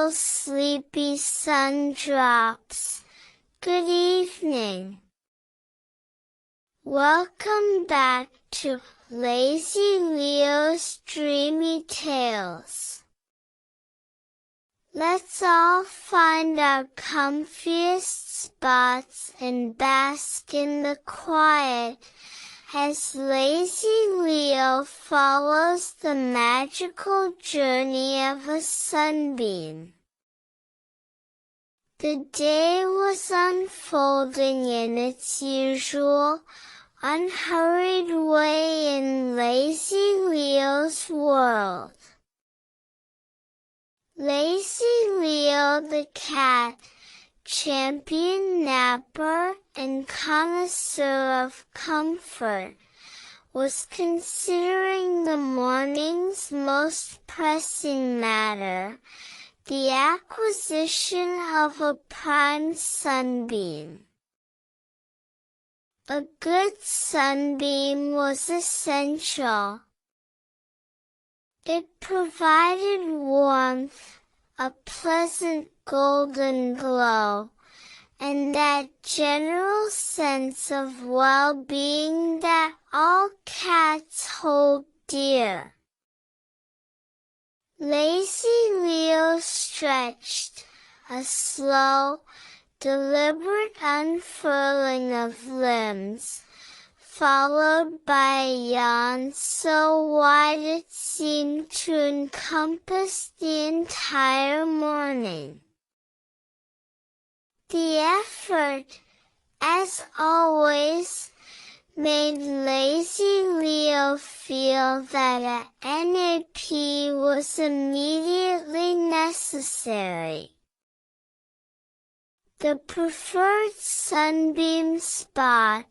little sleepy sun-drops, good evening. Welcome back to Lazy Leo's Dreamy Tales. Let's all find our comfiest spots and bask in the quiet, as Lazy Leo follows the magical journey of a sunbeam. The day was unfolding in its usual, unhurried way in Lazy Leo's world. Lazy Leo the cat, champion napper and connoisseur of comfort, was considering the morning's most pressing matter, the acquisition of a prime sunbeam. A good sunbeam was essential. It provided warmth, a pleasant golden glow, and that general sense of well-being that all cats hold dear. Lazy Leo stretched, a slow, deliberate unfurling of limbs, followed by a yawn so wide it seemed to encompass the entire morning. The effort, as always, made Lazy Leo feel that a nap was immediately necessary. The preferred sunbeam spot,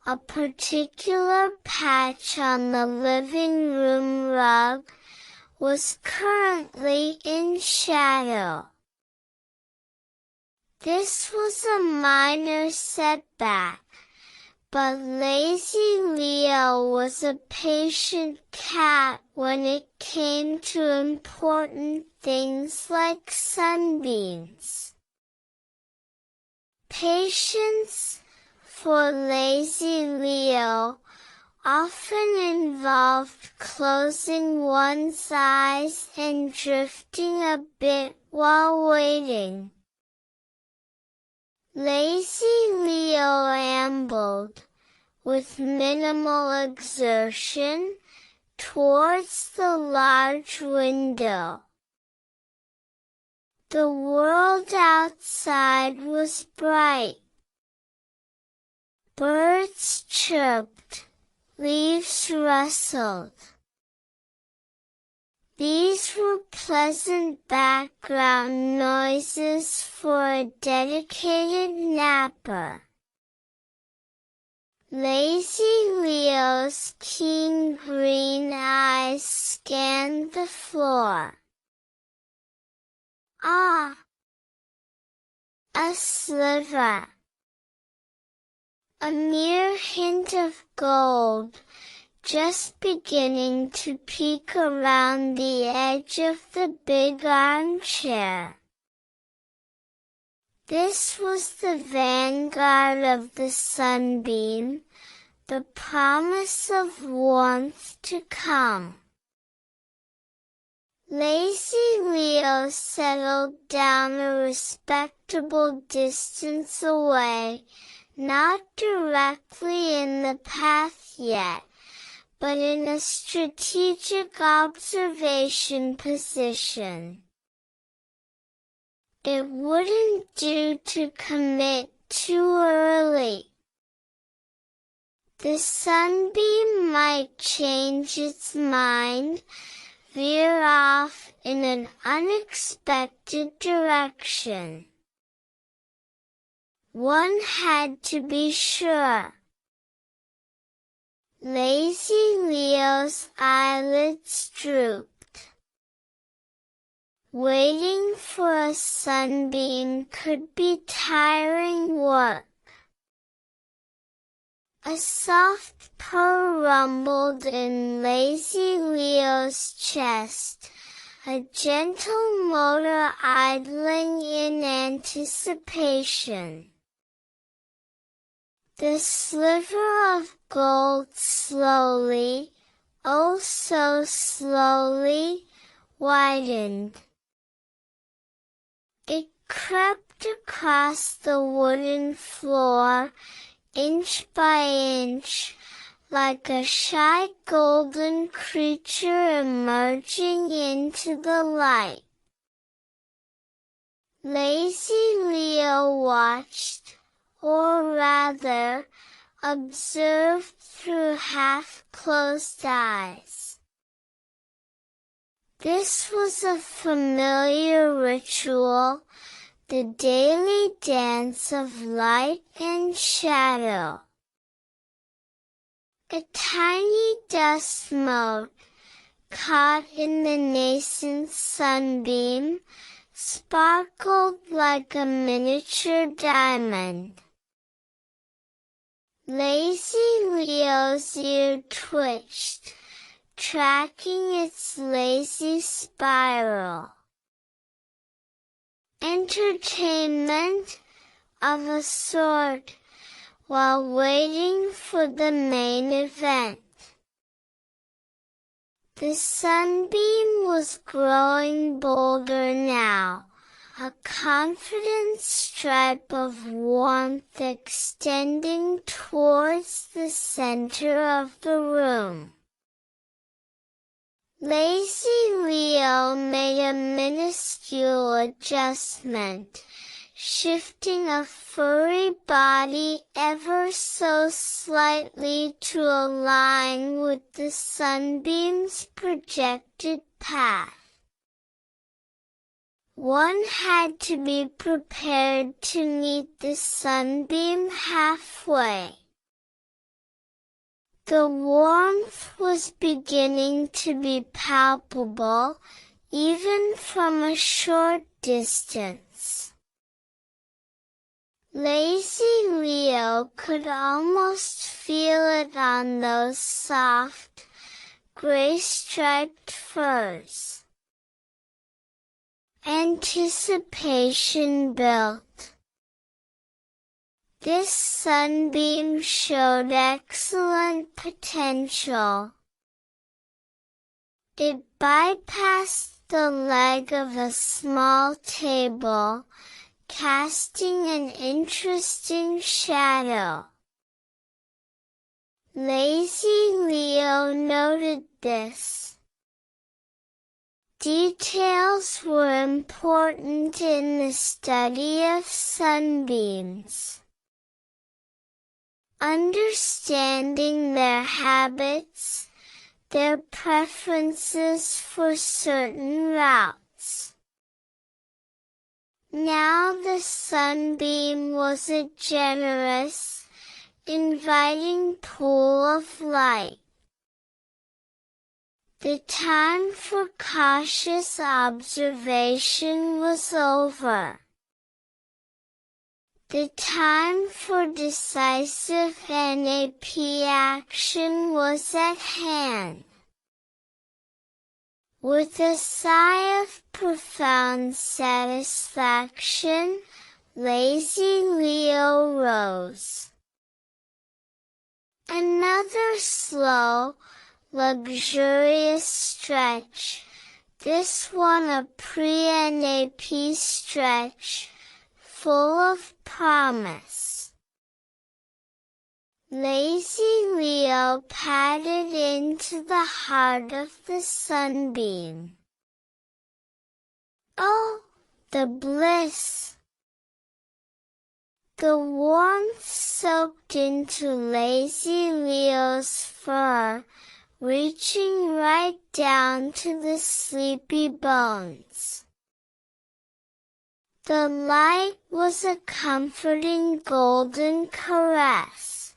a particular patch on the living room rug, was currently in shadow. This was a minor setback, but Lazy Leo was a patient cat when it came to important things like sunbeams. Patience, for Lazy Leo, often involved closing one's eyes and drifting a bit while waiting. Lazy Leo ambled, with minimal exertion, towards the large window. The world outside was bright. Birds chirped, leaves rustled. These were pleasant background noises for a dedicated napper. Lazy Leo's keen green eyes scanned the floor. Ah! A sliver. A mere hint of gold, just beginning to peek around the edge of the big armchair. This was the vanguard of the sunbeam, the promise of warmth to come. Lazy Leo settled down a respectable distance away, not directly in the path yet, but in a strategic observation position. It wouldn't do to commit too early. The sunbeam might change its mind, veer off in an unexpected direction. One had to be sure. Lazy Leo's eyelids drooped. Waiting for a sunbeam could be tiring work. A soft purr rumbled in Lazy Leo's chest, a gentle motor idling in anticipation. The sliver of gold slowly, oh so slowly, widened. It crept across the wooden floor, inch by inch, like a shy golden creature emerging into the light. Lazy Leo watched, or rather, observed through half-closed eyes. This was a familiar ritual, the daily dance of light and shadow. A tiny dust mote, caught in the nascent sunbeam, sparkled like a miniature diamond. Lazy Leo's ear twitched, tracking its lazy spiral. Entertainment, of a sort, while waiting for the main event. The sunbeam was growing bolder now, a confident stripe of warmth extending towards the center of the room. Lazy Leo made a minuscule adjustment, shifting a furry body ever so slightly to align with the sunbeam's projected path. One had to be prepared to meet the sunbeam halfway. The warmth was beginning to be palpable, even from a short distance. Lazy Leo could almost feel it on those soft, gray-striped furs. Anticipation built. This sunbeam showed excellent potential. It bypassed the leg of a small table, casting an interesting shadow. Lazy Leo noted this. Details were important in the study of sunbeams. Understanding their habits, their preferences for certain routes. Now the sunbeam was a generous, inviting pool of light. The time for cautious observation was over. The time for decisive NAP action was at hand. With a sigh of profound satisfaction, Lazy Leo rose. Another slow, luxurious stretch, this one a pre-NAP stretch, full of promise. Lazy Leo padded into the heart of the sunbeam. Oh, the bliss! The warmth soaked into Lazy Leo's fur, reaching right down to the sleepy bones. The light was a comforting golden caress.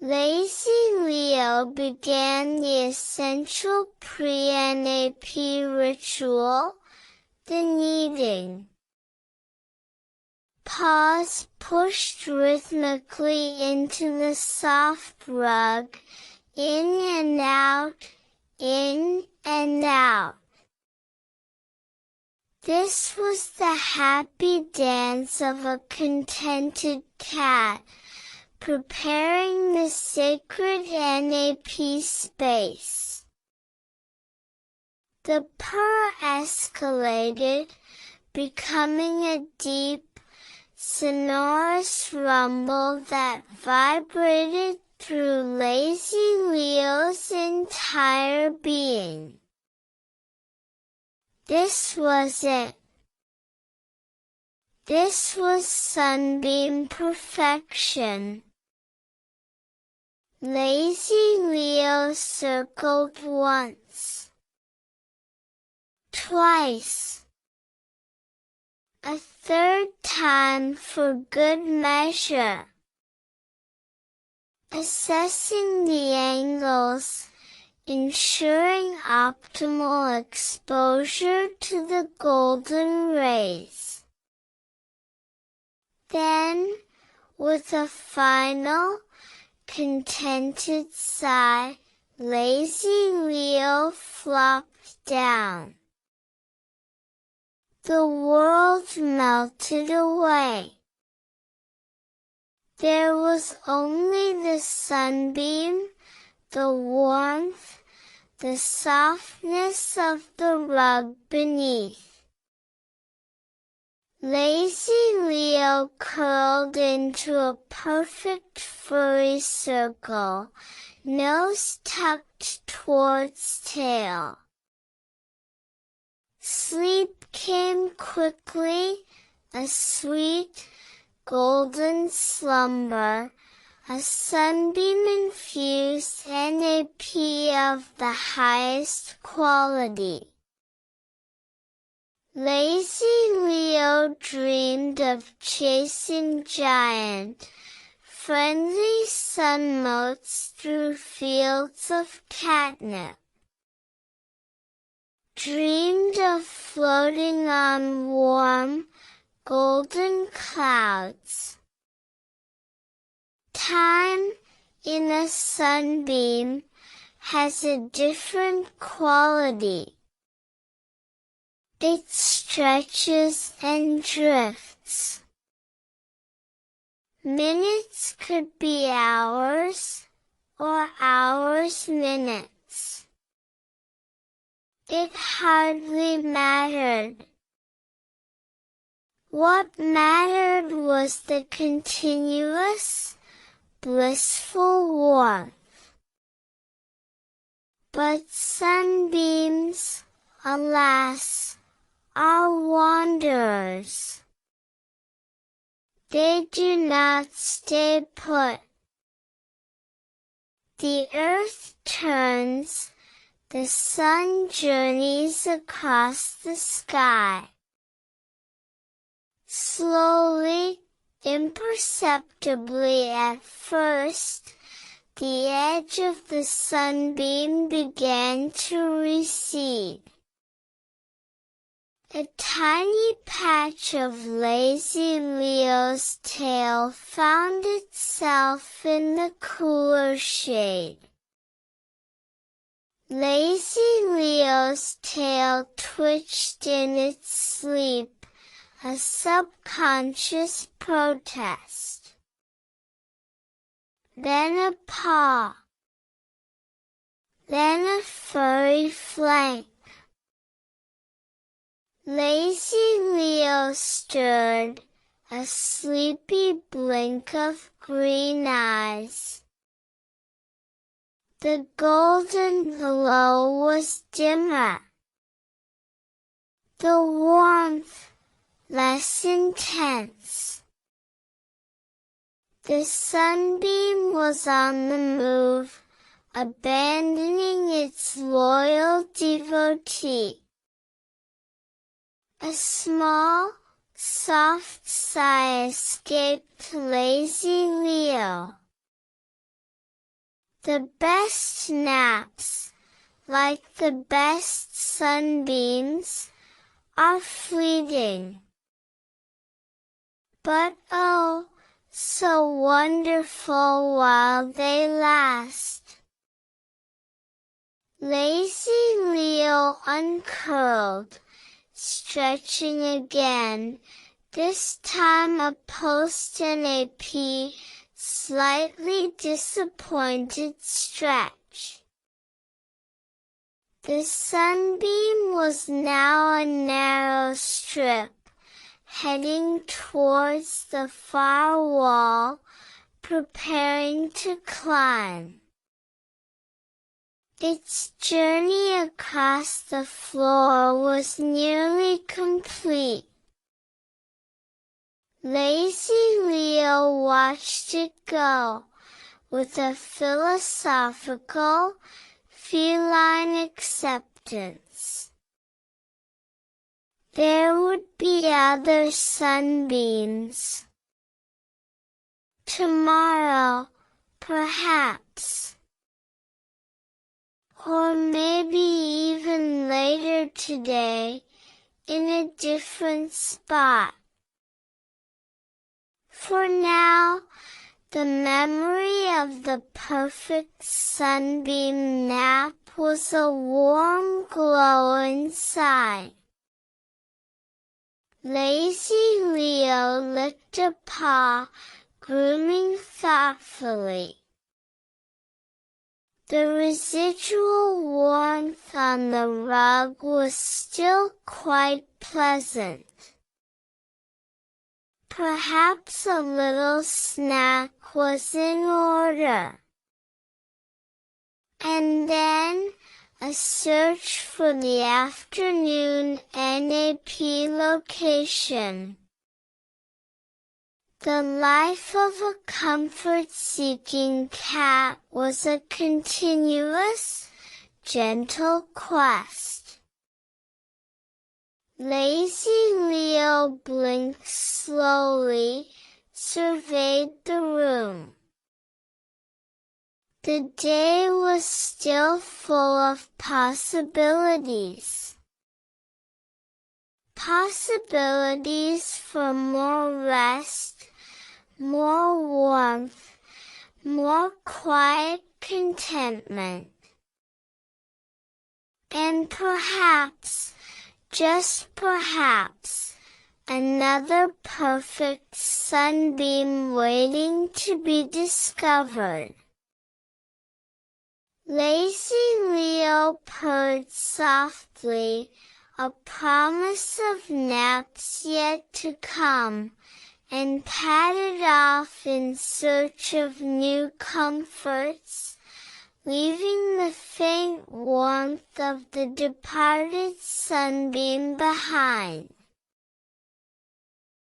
Lazy Leo began the essential pre-NAP ritual, the kneading. Paws pushed rhythmically into the soft rug, in and out, in and out. This was the happy dance of a contented cat, preparing the sacred NAP space. The purr escalated, becoming a deep, sonorous rumble that vibrated through lazy Leo's entire being. This was it. This was Sunbeam perfection. Lazy Leo circled once, twice, a third time for good measure, assessing the angles, ensuring optimal exposure to the golden rays. Then, with a final, contented sigh, lazy Leo flopped down. The world melted away. There was only the sunbeam, the warmth, the softness of the rug beneath. Lazy Leo curled into a perfect furry circle, nose tucked towards tail. Sleep came quickly, a sweet, golden slumber, a sunbeam-infused NAP of the highest quality. Lazy Leo dreamed of chasing giant, friendly sun motes through fields of catnip. Dreamed of floating on warm, golden clouds. Time, in a sunbeam, has a different quality. It stretches and drifts. Minutes could be hours, or hours minutes. It hardly mattered. What mattered was the continuous, blissful warmth. But sunbeams, alas, are wanderers. They do not stay put. The earth turns, the sun journeys across the sky. Slowly, imperceptibly at first, the edge of the sunbeam began to recede. A tiny patch of lazy Leo's tail found itself in the cooler shade. Lazy Leo's tail twitched in its sleep, a subconscious protest. Then a paw. Then a furry flank. Lazy Leo stirred, a sleepy blink of green eyes. The golden glow was dimmer. The warmth less intense. The sunbeam was on the move, abandoning its loyal devotee. A small, soft sigh escaped lazy Leo. The best naps, like the best sunbeams, are fleeting. But oh, so wonderful while they last. Lazy Leo uncurled, stretching again, this time a post-nap, slightly disappointed stretch. The sunbeam was now a narrow strip, heading towards the far wall, preparing to climb. Its journey across the floor was nearly complete. Lazy Leo watched it go, with a philosophical, feline acceptance. There would be other sunbeams. Tomorrow, perhaps. Or maybe even later today, in a different spot. For now, the memory of the perfect sunbeam nap was a warm glow inside. Lazy Leo licked a paw, grooming thoughtfully. The residual warmth on the rug was still quite pleasant. Perhaps a little snack was in order. And then, a search for the afternoon NAP location. The life of a comfort-seeking cat was a continuous, gentle quest. Lazy Leo blinked slowly, surveyed the room. The day was still full of possibilities. Possibilities for more rest, more warmth, more quiet contentment. And perhaps, just perhaps, another perfect sunbeam waiting to be discovered. Lazy Leo purred softly, a promise of naps yet to come, and padded off in search of new comforts, leaving the faint warmth of the departed sunbeam behind.